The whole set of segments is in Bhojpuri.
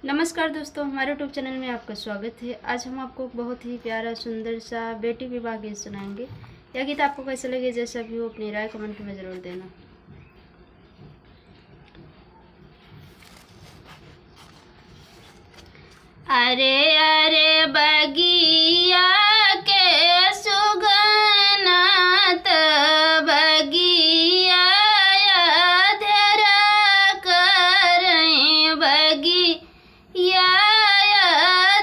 नमस्कार दोस्तों, हमारे यूट्यूब चैनल में आपका स्वागत है। आज हम आपको बहुत ही प्यारा सुंदर सा बेटी विवाह गीत सुनाएंगे। यह गीत आपको कैसे लगे, जैसा भी हो अपनी राय कमेंट में ज़रूर देना। अरे अरे बगिया के सुगना त बगिया धरा करई बगिया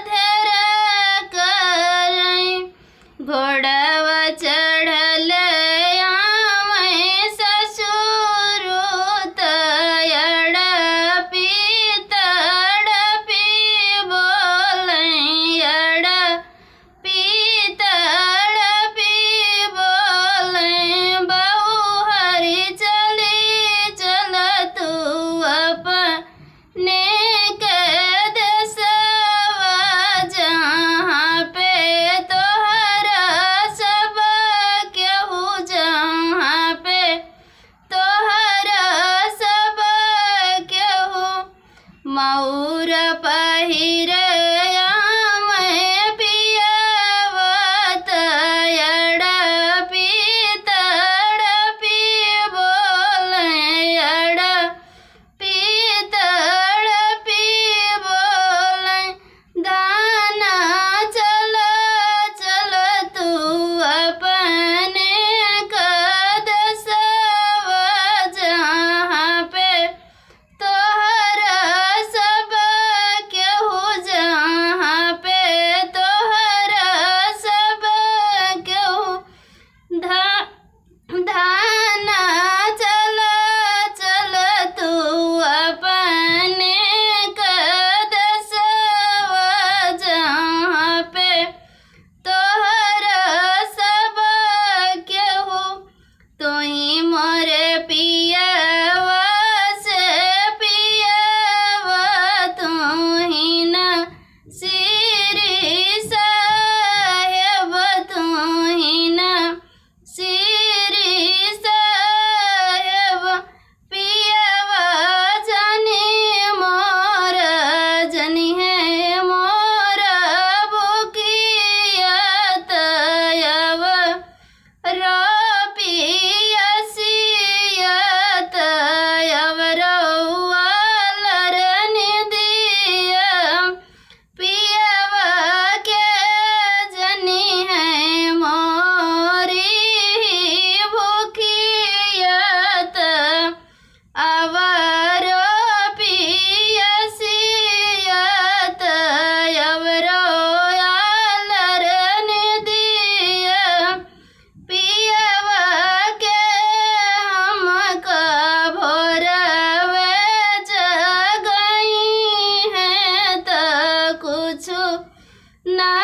धरा करई घोड़वा चढ़ल आवे ससुर तड़पी तड़पी बोलई अड़पी तड़पी बोलई बहू हरी चली चल तू अपने के देशवा जहाँ पे तोहरा सब केहू जहाँ पे तोहरा सब केहू मऊर पहिर ना